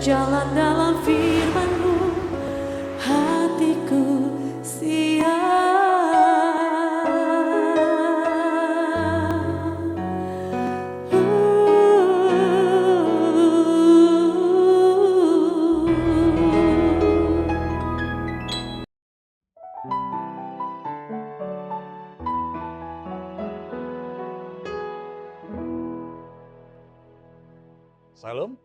berjalan dalam firman-Mu, hatiku Salam,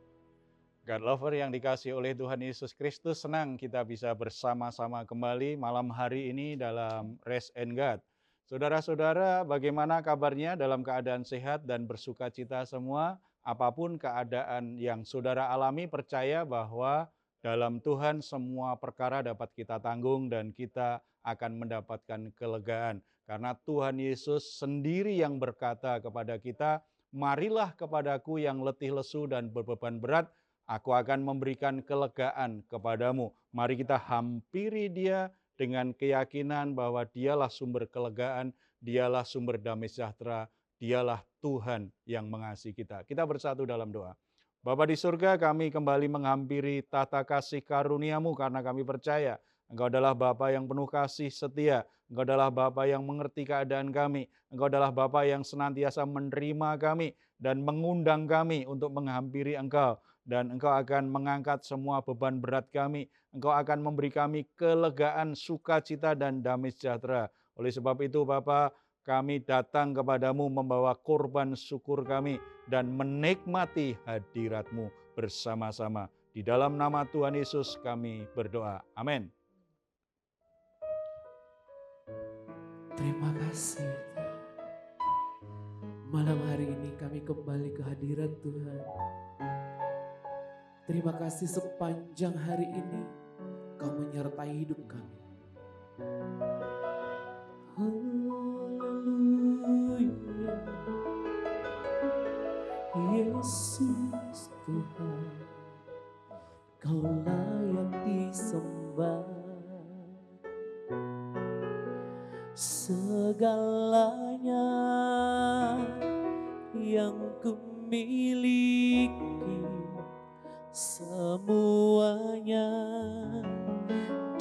God lover yang dikasih oleh Tuhan Yesus Kristus, senang kita bisa bersama-sama kembali malam hari ini dalam Rest and God. Saudara-saudara, bagaimana kabarnya dalam keadaan sehat dan bersuka cita semua? Apapun keadaan yang saudara alami, percaya bahwa dalam Tuhan semua perkara dapat kita tanggung dan kita akan mendapatkan kelegaan. Karena Tuhan Yesus sendiri yang berkata kepada kita, marilah kepadaku yang letih lesu dan berbeban berat, aku akan memberikan kelegaan kepadamu. Mari kita hampiri Dia dengan keyakinan bahwa Dialah sumber kelegaan, Dialah sumber damai sejahtera, Dialah Tuhan yang mengasihi kita. Kita bersatu dalam doa. Bapa di surga, kami kembali menghampiri tata kasih karunia-Mu karena kami percaya Engkau adalah Bapa yang penuh kasih setia. Engkau adalah Bapa yang mengerti keadaan kami. Engkau adalah Bapa yang senantiasa menerima kami dan mengundang kami untuk menghampiri Engkau. Dan Engkau akan mengangkat semua beban berat kami. Engkau akan memberi kami kelegaan, sukacita, dan damai sejahtera. Oleh sebab itu Bapa, kami datang kepadamu membawa korban syukur kami dan menikmati hadirat-Mu bersama-sama. Di dalam nama Tuhan Yesus kami berdoa. Amin. Terima kasih. Malam hari ini kami kembali ke hadirat Tuhan. Terima kasih sepanjang hari ini Kau menyertai hidup kami. Haleluya. Yesus Tuhan, Kau layak disembah. Segalanya yang kumiliki, semuanya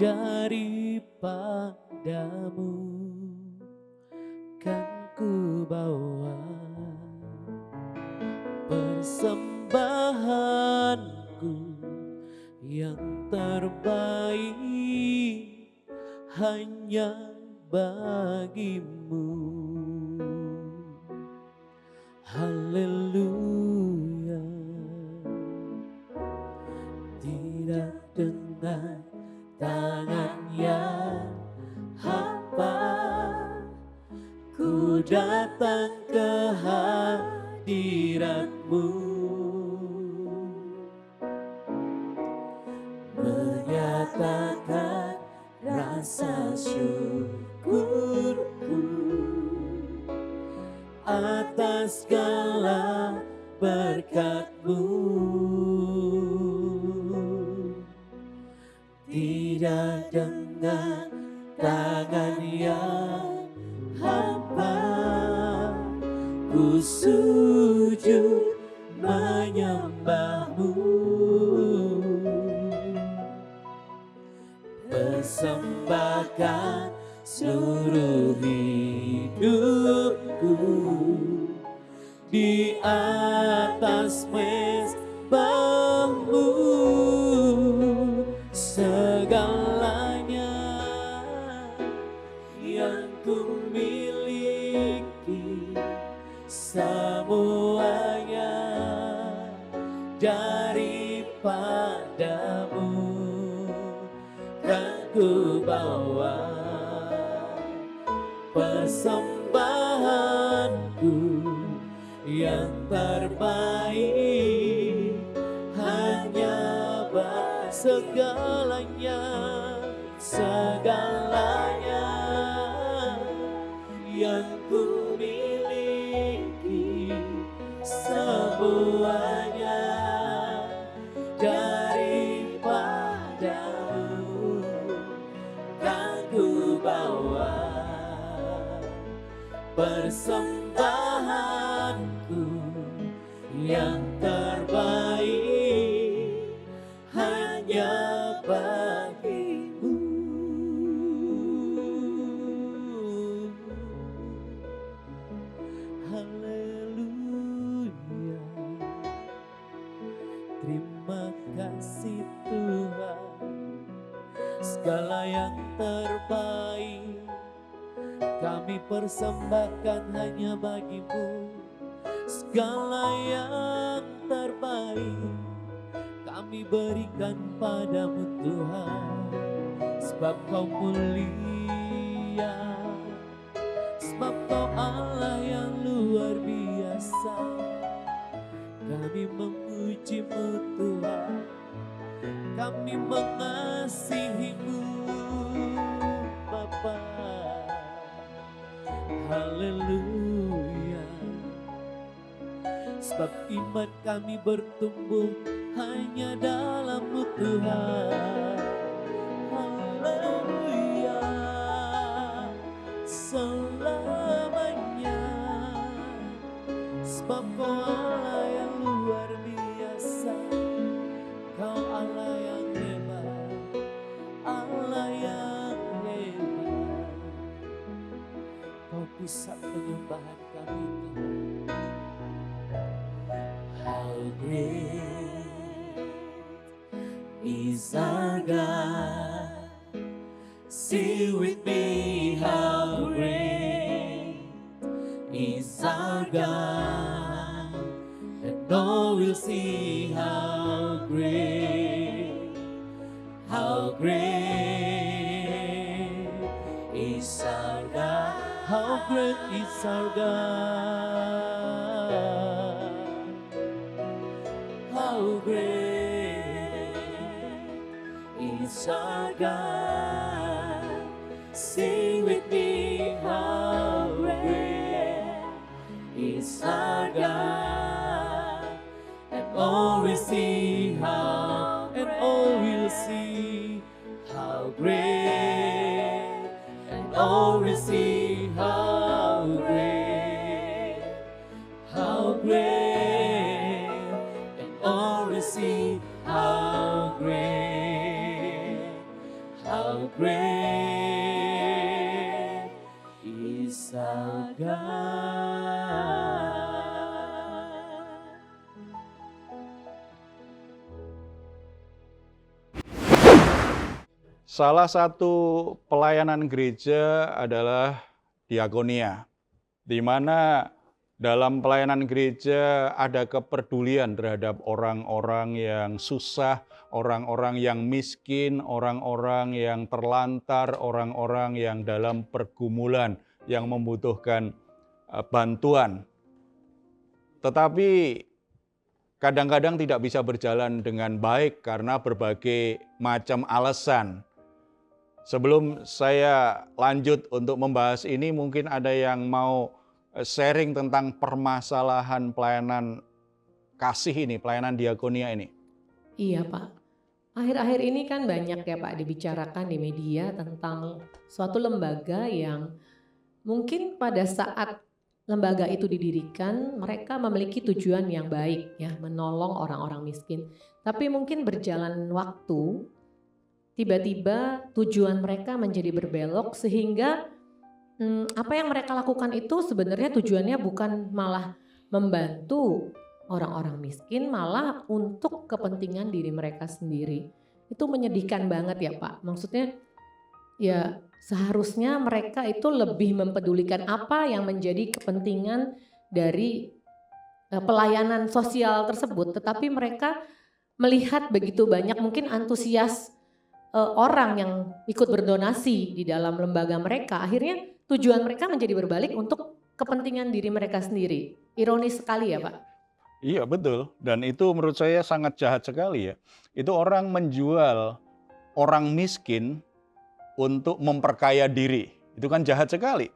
daripadamu kan ku bawa. Persembahanku yang terbaik hanya bagimu. Haleluya. Tidak dengan tangan yang hampa ku datang ke hadirat-Mu, menyatakan rasa syukurku atas segala berkat-Mu. Tidak dengan tangan yang hampa ku sujud menyembah-Mu. Persembahkan seluruh hidupku di atas mezbah-Mu. Segalanya yang ku miliki, semuanya daripadamu kan ku bawa. Persembahanku yang terbaik hanya segalanya, segalanya yang ku miliki, semuanya daripadamu kan ku bawa. Persembahanku yang terbaik segala yang terbaik kami persembahkan hanya bagimu. Segala yang terbaik kami berikan padamu Tuhan, sebab Kau mulia, sebab Kau Allah yang luar biasa. Kami memuji-Mu Tuhan, kami mengasihi-Mu Bapa. Haleluya. Sebab iman kami bertumbuh hanya dalam-Mu Tuhan. Haleluya. Selamanya. Sebab Kau Allah yang luar biasa. Kau Allah yang hebat, Allah yang hebat. Kau pusat penyembahan kami Tuhan. How great is our God. Sing with me, how great is our God. And all will see how great is our God. How great is our God. How great is our God. Sing with me, how great is our God. And all will see how, and all will see how great, and all will see how great, and all will see how great is our God. Salah satu pelayanan gereja adalah diakonia, di mana dalam pelayanan gereja ada kepedulian terhadap orang-orang yang susah, orang-orang yang miskin, orang-orang yang terlantar, orang-orang yang dalam pergumulan, yang membutuhkan bantuan. Tetapi kadang-kadang tidak bisa berjalan dengan baik karena berbagai macam alasan. Sebelum saya lanjut untuk membahas ini, mungkin ada yang mau sharing tentang permasalahan pelayanan kasih ini, pelayanan diakonia ini. Iya Pak, akhir-akhir ini kan banyak ya Pak dibicarakan di media tentang suatu lembaga yang mungkin pada saat lembaga itu didirikan mereka memiliki tujuan yang baik ya, menolong orang-orang miskin. Tapi mungkin berjalan waktu, tiba-tiba tujuan mereka menjadi berbelok sehingga apa yang mereka lakukan itu sebenarnya tujuannya bukan malah membantu orang-orang miskin, malah untuk kepentingan diri mereka sendiri. Itu menyedihkan banget ya Pak. Maksudnya ya seharusnya mereka itu lebih mempedulikan apa yang menjadi kepentingan dari pelayanan sosial tersebut. Tetapi mereka melihat begitu banyak mungkin antusias orang yang ikut berdonasi di dalam lembaga mereka, akhirnya tujuan mereka menjadi berbalik untuk kepentingan diri mereka sendiri. Ironis sekali ya Pak. Iya betul, dan itu menurut saya sangat jahat sekali ya. Itu orang menjual orang miskin untuk memperkaya diri, itu kan jahat sekali.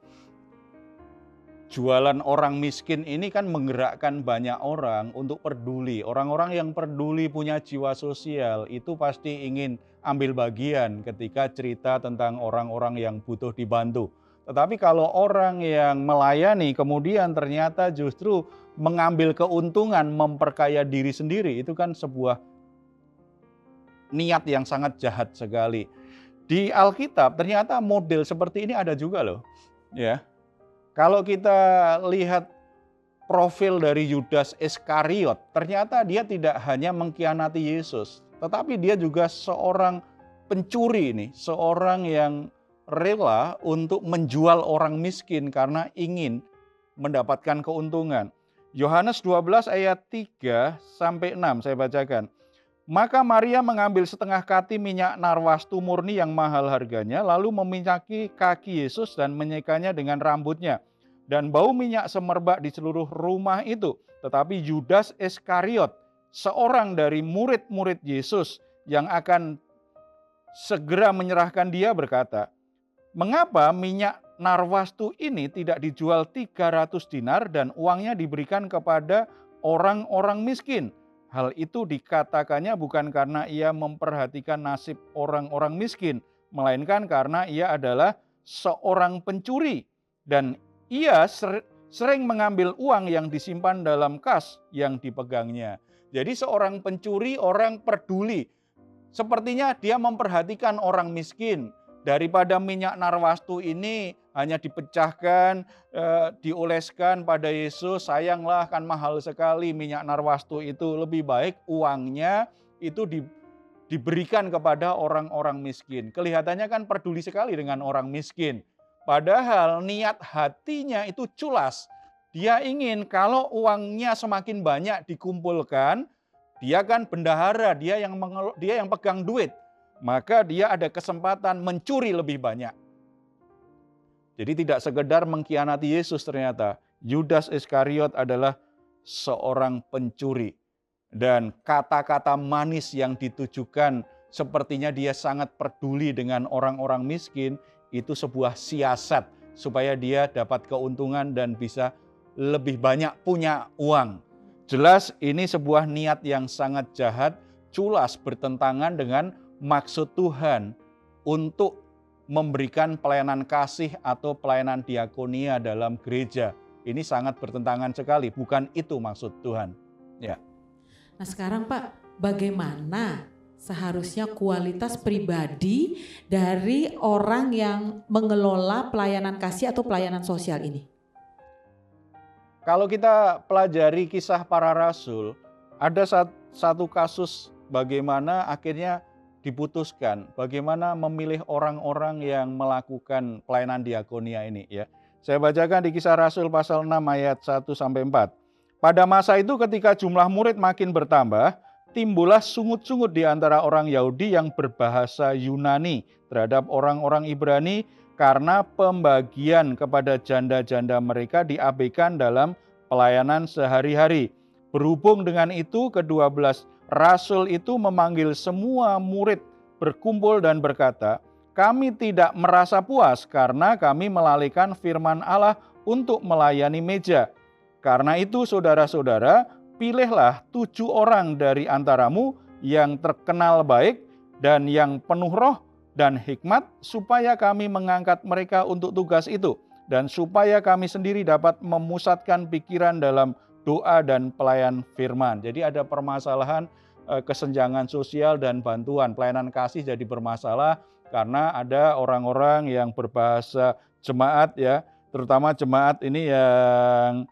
Jualan orang miskin ini kan menggerakkan banyak orang untuk peduli. Orang-orang yang peduli punya jiwa sosial itu pasti ingin ambil bagian ketika cerita tentang orang-orang yang butuh dibantu. Tetapi kalau orang yang melayani kemudian ternyata justru mengambil keuntungan memperkaya diri sendiri, itu kan sebuah niat yang sangat jahat sekali. Di Alkitab ternyata model seperti ini ada juga loh. Ya. Kalau kita lihat profil dari Yudas Iskariot, ternyata dia tidak hanya mengkhianati Yesus, tetapi dia juga seorang pencuri ini, seorang yang rela untuk menjual orang miskin karena ingin mendapatkan keuntungan. Yohanes 12 ayat 3 sampai 6 saya bacakan. Maka Maria mengambil setengah kati minyak narwastu murni yang mahal harganya, lalu meminyaki kaki Yesus dan menyekanya dengan rambutnya. Dan bau minyak semerbak di seluruh rumah itu. Tetapi Yudas Iskariot, seorang dari murid-murid Yesus yang akan segera menyerahkan dia, berkata, "Mengapa minyak narwastu ini tidak dijual 300 dinar dan uangnya diberikan kepada orang-orang miskin?" Hal itu dikatakannya bukan karena ia memperhatikan nasib orang-orang miskin, melainkan karena ia adalah seorang pencuri dan ia sering mengambil uang yang disimpan dalam kas yang dipegangnya. Jadi seorang pencuri, orang peduli. Sepertinya dia memperhatikan orang miskin. Daripada minyak narwastu ini hanya dipecahkan, dioleskan pada Yesus, sayanglah kan mahal sekali minyak narwastu itu. Lebih baik uangnya itu diberikan kepada orang-orang miskin. Kelihatannya kan peduli sekali dengan orang miskin. Padahal niat hatinya itu culas. Dia ingin kalau uangnya semakin banyak dikumpulkan, dia kan bendahara, dia yang pegang duit. Maka dia ada kesempatan mencuri lebih banyak. Jadi tidak sekedar mengkhianati Yesus ternyata. Yudas Iskariot adalah seorang pencuri. Dan kata-kata manis yang ditujukan sepertinya dia sangat peduli dengan orang-orang miskin. Itu sebuah siasat supaya dia dapat keuntungan dan bisa lebih banyak punya uang. Jelas ini sebuah niat yang sangat jahat, culas bertentangan dengan maksud Tuhan untuk memberikan pelayanan kasih atau pelayanan diakonia dalam gereja. Ini sangat bertentangan sekali, bukan itu maksud Tuhan. Ya. Nah sekarang Pak, bagaimana seharusnya kualitas pribadi dari orang yang mengelola pelayanan kasih atau pelayanan sosial ini? Kalau kita pelajari kisah para rasul, ada satu kasus bagaimana akhirnya diputuskan bagaimana memilih orang-orang yang melakukan pelayanan diakonia ini ya. Saya bacakan di Kisah Rasul pasal 6 ayat 1 sampai 4. Pada masa itu ketika jumlah murid makin bertambah, timbullah sungut-sungut di antara orang Yahudi yang berbahasa Yunani terhadap orang-orang Ibrani karena pembagian kepada janda-janda mereka diabaikan dalam pelayanan sehari-hari. Berhubung dengan itu, ke-12 Rasul itu memanggil semua murid berkumpul dan berkata, "Kami tidak merasa puas karena kami melalaikan firman Allah untuk melayani meja. Karena itu saudara-saudara, pilihlah 7 orang dari antaramu yang terkenal baik dan yang penuh roh dan hikmat, supaya kami mengangkat mereka untuk tugas itu, dan supaya kami sendiri dapat memusatkan pikiran dalam doa dan pelayan firman." Jadi ada permasalahan kesenjangan sosial dan bantuan. Pelayanan kasih jadi bermasalah karena ada orang-orang yang berbahasa jemaat ya, terutama jemaat ini yang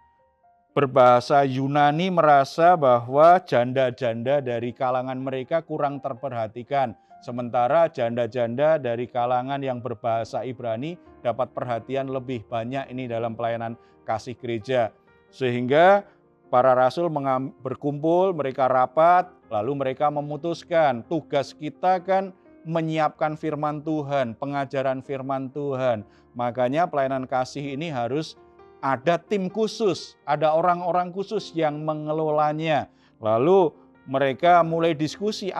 berbahasa Yunani merasa bahwa janda-janda dari kalangan mereka kurang terperhatikan. Sementara janda-janda dari kalangan yang berbahasa Ibrani dapat perhatian lebih banyak ini dalam pelayanan kasih gereja. Sehingga para rasul berkumpul, mereka rapat, lalu mereka memutuskan tugas kita kan menyiapkan firman Tuhan, pengajaran firman Tuhan. Makanya pelayanan kasih ini harus ada tim khusus, ada orang-orang khusus yang mengelolanya. Lalu mereka mulai diskusi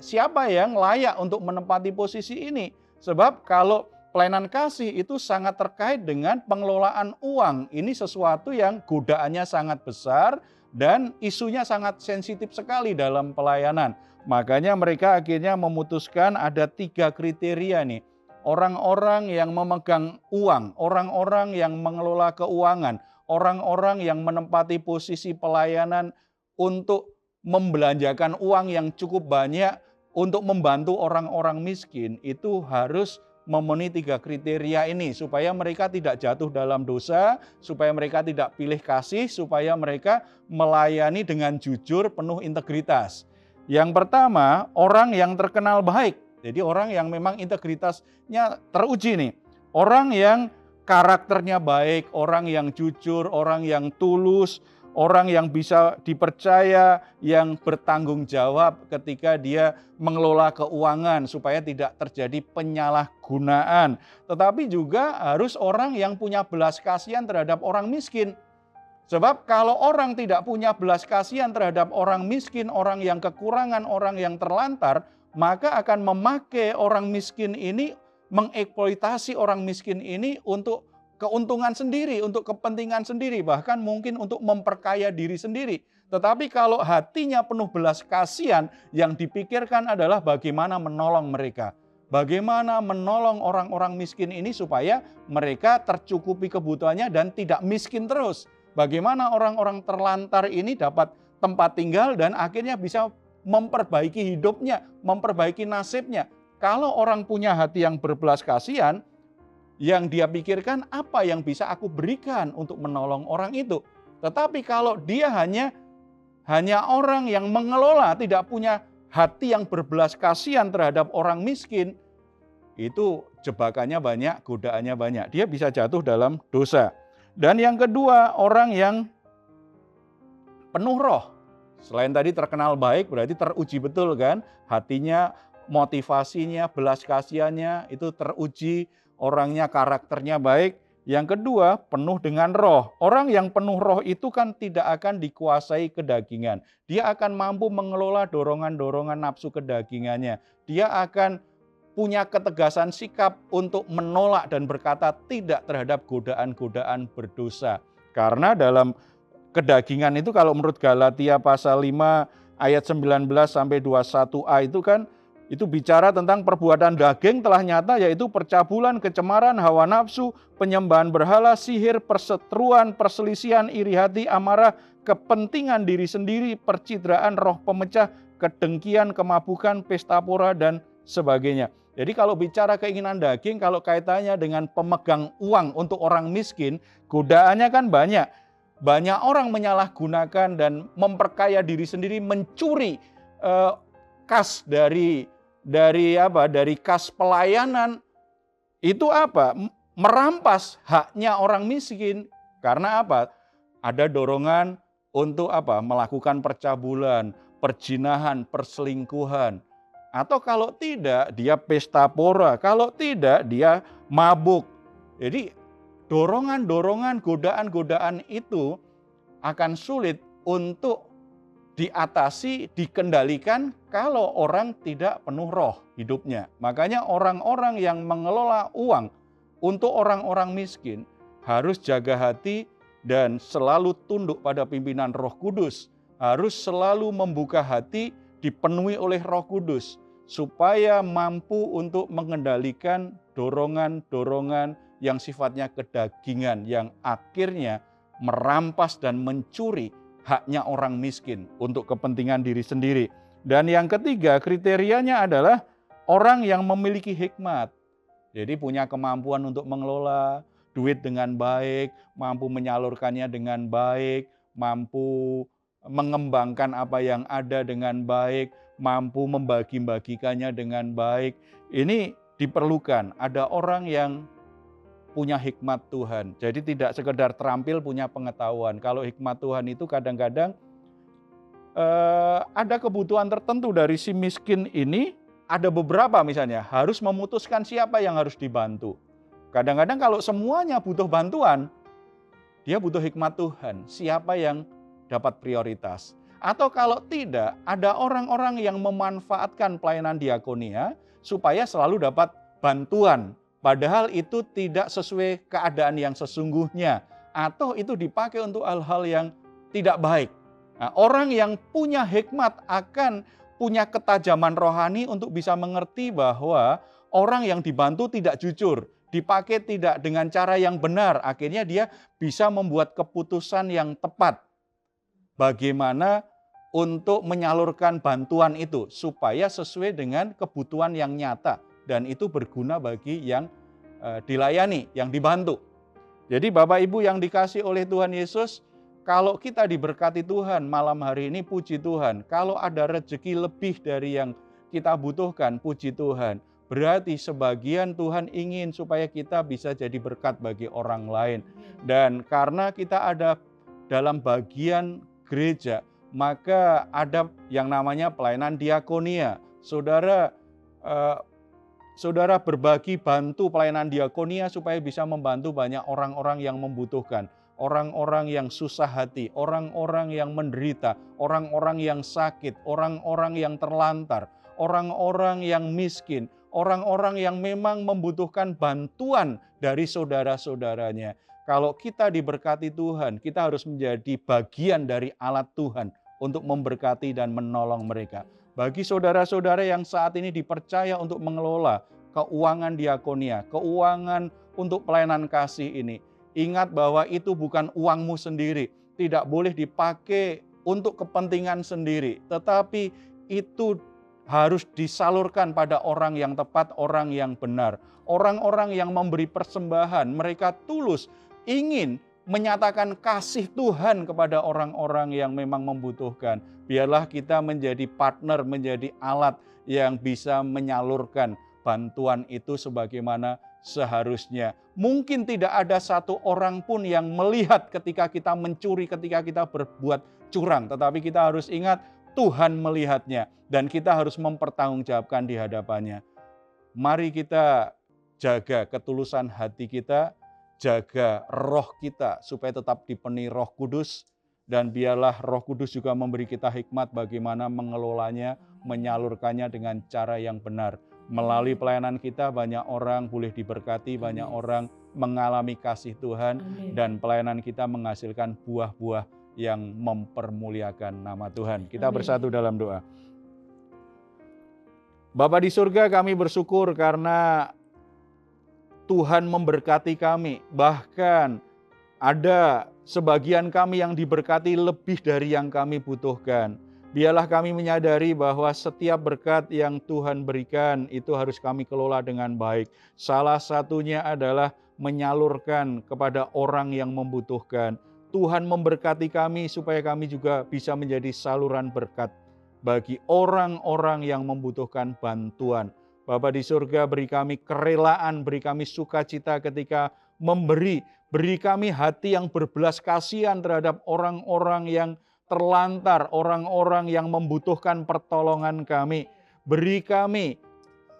siapa yang layak untuk menempati posisi ini. Sebab kalau pelayanan kasih itu sangat terkait dengan pengelolaan uang. Ini sesuatu yang godaannya sangat besar dan isunya sangat sensitif sekali dalam pelayanan. Makanya mereka akhirnya memutuskan ada 3 kriteria nih. Orang-orang yang memegang uang, orang-orang yang mengelola keuangan, orang-orang yang menempati posisi pelayanan untuk membelanjakan uang yang cukup banyak untuk membantu orang-orang miskin, itu harus memenuhi 3 kriteria ini supaya mereka tidak jatuh dalam dosa, supaya mereka tidak pilih kasih, supaya mereka melayani dengan jujur penuh integritas. Yang pertama, orang yang terkenal baik. Jadi orang yang memang integritasnya teruji nih. Orang yang karakternya baik, orang yang jujur, orang yang tulus, orang yang bisa dipercaya, yang bertanggung jawab ketika dia mengelola keuangan supaya tidak terjadi penyalahgunaan. Tetapi juga harus orang yang punya belas kasihan terhadap orang miskin. Sebab kalau orang tidak punya belas kasihan terhadap orang miskin, orang yang kekurangan, orang yang terlantar, maka akan memakai orang miskin ini, mengeksploitasi orang miskin ini untuk keuntungan sendiri, untuk kepentingan sendiri, bahkan mungkin untuk memperkaya diri sendiri. Tetapi kalau hatinya penuh belas kasihan, yang dipikirkan adalah bagaimana menolong mereka. Bagaimana menolong orang-orang miskin ini supaya mereka tercukupi kebutuhannya dan tidak miskin terus. Bagaimana orang-orang terlantar ini dapat tempat tinggal dan akhirnya bisa memperbaiki hidupnya, memperbaiki nasibnya. Kalau orang punya hati yang berbelas kasihan, yang dia pikirkan apa yang bisa aku berikan untuk menolong orang itu. Tetapi kalau dia hanya orang yang mengelola, tidak punya hati yang berbelas kasihan terhadap orang miskin, itu jebakannya banyak, godaannya banyak. Dia bisa jatuh dalam dosa. Dan yang kedua, orang yang penuh roh. Selain tadi terkenal baik, berarti teruji betul kan? Hatinya, motivasinya, belas kasihannya itu teruji, orangnya karakternya baik. Yang kedua, penuh dengan roh. Orang yang penuh roh itu kan tidak akan dikuasai kedagingan. Dia akan mampu mengelola dorongan-dorongan nafsu kedagingannya. Dia akan punya ketegasan sikap untuk menolak dan berkata tidak terhadap godaan-godaan berdosa. Karena dalam kedagingan itu kalau menurut Galatia pasal 5 ayat 19 sampai 21a itu kan itu bicara tentang perbuatan daging telah nyata, yaitu percabulan, kecemaran, hawa nafsu, penyembahan berhala, sihir, perseteruan, perselisihan, iri hati, amarah, kepentingan diri sendiri, percidraan, roh pemecah, kedengkian, kemabukan, pesta pora, dan sebagainya. Jadi kalau bicara keinginan daging, kalau kaitannya dengan pemegang uang untuk orang miskin, godaannya kan banyak. Banyak orang menyalahgunakan dan memperkaya diri sendiri, mencuri kas dari kas pelayanan. Itu apa? Merampas haknya orang miskin. Karena apa? Ada dorongan untuk apa? Melakukan percabulan, perjinahan, perselingkuhan. Atau kalau tidak dia pesta pora, kalau tidak dia mabuk. Jadi dorongan-dorongan, godaan-godaan itu akan sulit untuk diatasi, dikendalikan kalau orang tidak penuh roh hidupnya. Makanya orang-orang yang mengelola uang untuk orang-orang miskin harus jaga hati dan selalu tunduk pada pimpinan Roh Kudus. Harus selalu membuka hati, dipenuhi oleh Roh Kudus supaya mampu untuk mengendalikan dorongan-dorongan yang sifatnya kedagingan yang akhirnya merampas dan mencuri haknya orang miskin untuk kepentingan diri sendiri. Dan yang ketiga, kriterianya adalah orang yang memiliki hikmat. Jadi punya kemampuan untuk mengelola duit dengan baik, mampu menyalurkannya dengan baik, mampu mengembangkan apa yang ada dengan baik, mampu membagi-bagikannya dengan baik. Ini diperlukan, ada orang yang punya hikmat Tuhan. Jadi tidak sekedar terampil punya pengetahuan. Kalau hikmat Tuhan itu kadang-kadang ada kebutuhan tertentu dari si miskin ini, ada beberapa misalnya harus memutuskan siapa yang harus dibantu. Kadang-kadang kalau semuanya butuh bantuan, dia butuh hikmat Tuhan, siapa yang dapat prioritas. Atau kalau tidak, ada orang-orang yang memanfaatkan pelayanan diakonia supaya selalu dapat bantuan. Padahal itu tidak sesuai keadaan yang sesungguhnya. Atau itu dipakai untuk hal-hal yang tidak baik. Nah, orang yang punya hikmat akan punya ketajaman rohani untuk bisa mengerti bahwa orang yang dibantu tidak jujur. Dipakai tidak dengan cara yang benar. Akhirnya dia bisa membuat keputusan yang tepat. Bagaimana untuk menyalurkan bantuan itu supaya sesuai dengan kebutuhan yang nyata. Dan itu berguna bagi yang dilayani, yang dibantu. Jadi Bapak Ibu yang dikasih oleh Tuhan Yesus, kalau kita diberkati Tuhan malam hari ini, puji Tuhan. Kalau ada rezeki lebih dari yang kita butuhkan, puji Tuhan. Berarti sebagian Tuhan ingin supaya kita bisa jadi berkat bagi orang lain. Dan karena kita ada dalam bagian gereja, maka ada yang namanya pelayanan diakonia. Saudara berbagi bantu pelayanan diakonia supaya bisa membantu banyak orang-orang yang membutuhkan. Orang-orang yang susah hati, orang-orang yang menderita, orang-orang yang sakit, orang-orang yang terlantar, orang-orang yang miskin, orang-orang yang memang membutuhkan bantuan dari saudara-saudaranya. Kalau kita diberkati Tuhan, kita harus menjadi bagian dari alat Tuhan untuk memberkati dan menolong mereka. Bagi saudara-saudara yang saat ini dipercaya untuk mengelola keuangan diakonia, keuangan untuk pelayanan kasih ini, ingat bahwa itu bukan uangmu sendiri, tidak boleh dipakai untuk kepentingan sendiri, tetapi itu harus disalurkan pada orang yang tepat, orang yang benar. Orang-orang yang memberi persembahan, mereka tulus ingin menyatakan kasih Tuhan kepada orang-orang yang memang membutuhkan. Biarlah kita menjadi partner, menjadi alat yang bisa menyalurkan bantuan itu sebagaimana seharusnya. Mungkin tidak ada satu orang pun yang melihat ketika kita mencuri, ketika kita berbuat curang. Tetapi kita harus ingat, Tuhan melihatnya dan kita harus mempertanggungjawabkan di hadapannya. Mari kita jaga ketulusan hati kita, jaga roh kita supaya tetap dipenuhi Roh Kudus, dan biarlah Roh Kudus juga memberi kita hikmat bagaimana mengelolanya, menyalurkannya dengan cara yang benar. Melalui pelayanan kita banyak orang boleh diberkati, banyak orang mengalami kasih Tuhan, dan pelayanan kita menghasilkan buah-buah yang mempermuliakan nama Tuhan. Kita bersatu dalam doa. Bapa di surga, kami bersyukur karena Tuhan memberkati kami. Bahkan ada sebagian kami yang diberkati lebih dari yang kami butuhkan. Biarlah kami menyadari bahwa setiap berkat yang Tuhan berikan itu harus kami kelola dengan baik. Salah satunya adalah menyalurkan kepada orang yang membutuhkan. Tuhan memberkati kami supaya kami juga bisa menjadi saluran berkat bagi orang-orang yang membutuhkan bantuan. Bapa di surga, beri kami kerelaan, beri kami sukacita ketika memberi. Beri kami hati yang berbelas kasihan terhadap orang-orang yang terlantar, orang-orang yang membutuhkan pertolongan kami. Beri kami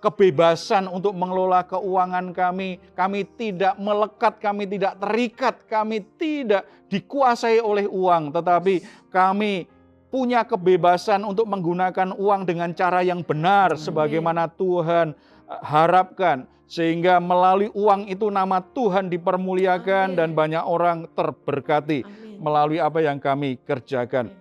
kebebasan untuk mengelola keuangan kami. Kami tidak melekat, kami tidak terikat, kami tidak dikuasai oleh uang. Tetapi kami punya kebebasan untuk menggunakan uang dengan cara yang benar sebagaimana Tuhan harapkan. Sehingga melalui uang itu nama Tuhan dipermuliakan dan banyak orang terberkati melalui apa yang kami kerjakan.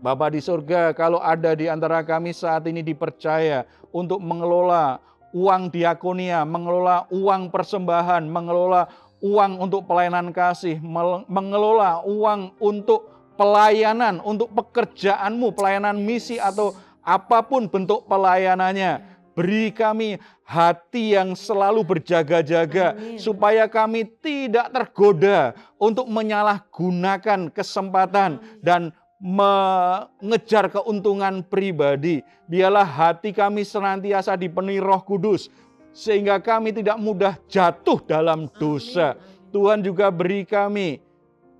Bapa di surga, kalau ada di antara kami saat ini dipercaya untuk mengelola uang diakonia, mengelola uang persembahan, mengelola uang untuk pelayanan kasih, mengelola uang untuk pelayanan, untuk pekerjaanmu, pelayanan misi atau apapun bentuk pelayanannya, beri kami hati yang selalu berjaga-jaga supaya kami tidak tergoda untuk menyalahgunakan kesempatan dan mengejar keuntungan pribadi. Biarlah hati kami senantiasa dipenuhi Roh Kudus sehingga kami tidak mudah jatuh dalam dosa. Tuhan juga beri kami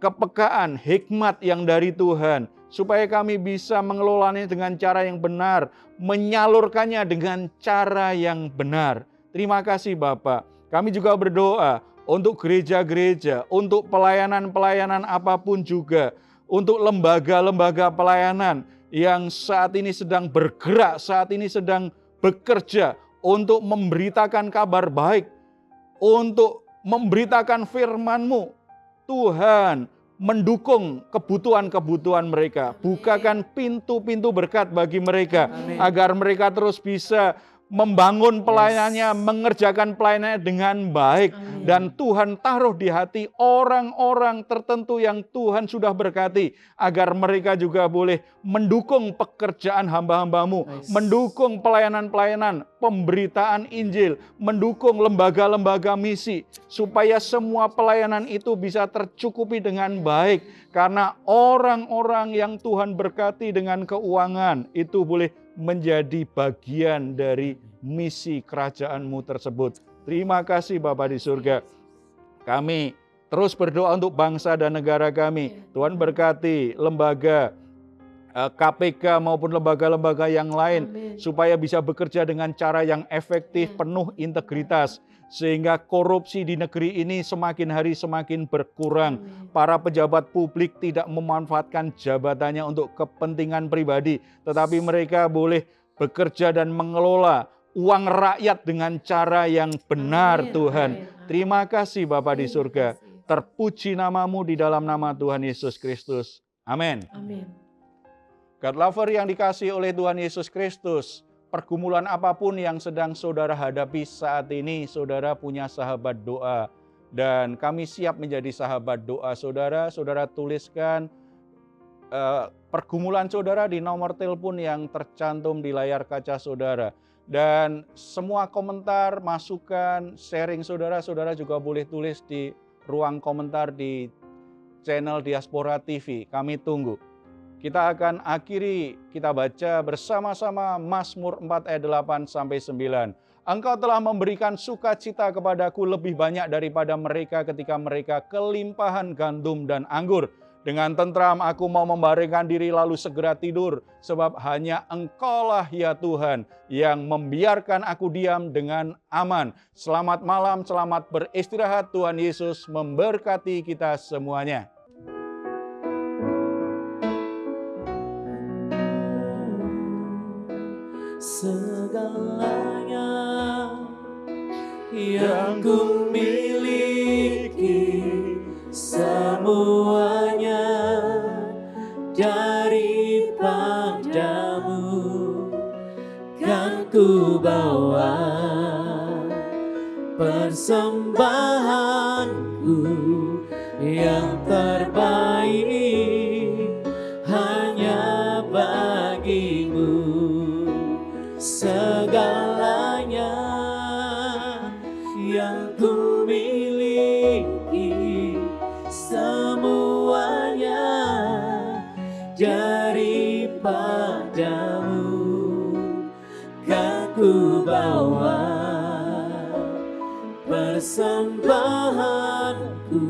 kepekaan, hikmat yang dari Tuhan supaya kami bisa mengelolanya dengan cara yang benar, menyalurkannya dengan cara yang benar. Terima kasih Bapak. Kami juga berdoa untuk gereja-gereja, untuk pelayanan-pelayanan apapun juga, untuk lembaga-lembaga pelayanan yang saat ini sedang bergerak, saat ini sedang bekerja untuk memberitakan kabar baik, untuk memberitakan firman-Mu. Tuhan, mendukung kebutuhan-kebutuhan mereka. Bukakan pintu-pintu berkat bagi mereka. Agar mereka terus bisa membangun pelayanannya, mengerjakan pelayanannya dengan baik. Dan Tuhan taruh di hati orang-orang tertentu yang Tuhan sudah berkati. Agar mereka juga boleh mendukung pekerjaan hamba-hamba-Mu. Mendukung pelayanan-pelayanan, pemberitaan Injil. Mendukung lembaga-lembaga misi. Supaya semua pelayanan itu bisa tercukupi dengan baik. Karena orang-orang yang Tuhan berkati dengan keuangan itu boleh menjadi bagian dari misi kerajaan-Mu tersebut. Terima kasih Bapa di surga. Kami terus berdoa untuk bangsa dan negara kami. Tuhan berkati lembaga KPK maupun lembaga-lembaga yang lain, supaya bisa bekerja dengan cara yang efektif, penuh integritas, sehingga korupsi di negeri ini semakin hari semakin berkurang. Para pejabat publik tidak memanfaatkan jabatannya untuk kepentingan pribadi, tetapi mereka boleh bekerja dan mengelola uang rakyat dengan cara yang benar. Tuhan, terima kasih Bapa di surga. Terpuji nama-Mu di dalam nama Tuhan Yesus Kristus. Amin. God lover yang dikasihi oleh Tuhan Yesus Kristus, pergumulan apapun yang sedang saudara hadapi saat ini, saudara punya sahabat doa. Dan kami siap menjadi sahabat doa saudara. Saudara tuliskan pergumulan saudara di nomor telepon yang tercantum di layar kaca saudara. Dan semua komentar, masukan, sharing saudara juga boleh tulis di ruang komentar di channel Diaspora TV. Kami tunggu. Kita akan akhiri, kita baca bersama-sama Mazmur 4 ayat 8-9. Engkau telah memberikan sukacita kepadaku lebih banyak daripada mereka ketika mereka kelimpahan gandum dan anggur. Dengan tentram aku mau membaringkan diri lalu segera tidur, sebab hanya Engkaulah ya Tuhan yang membiarkan aku diam dengan aman. Selamat malam, selamat beristirahat. Tuhan Yesus memberkati kita semuanya. Segalanya yang ku miliki, semuanya daripadamu kan ku bawa. Persembahanku yang terbaik hanya bagimu. Segalanya yang ku miliki, semuanya daripadamu kan ku bawa. Persembahanku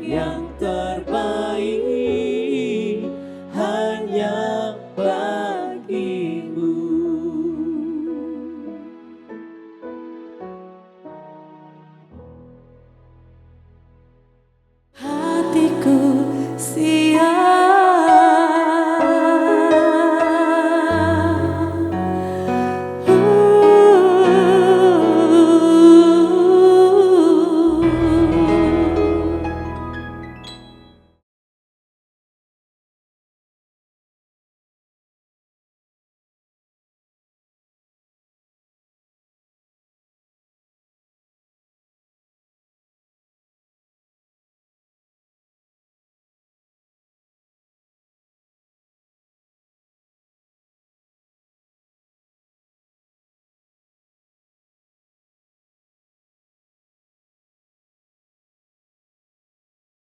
yang terbaik hanya bagimu.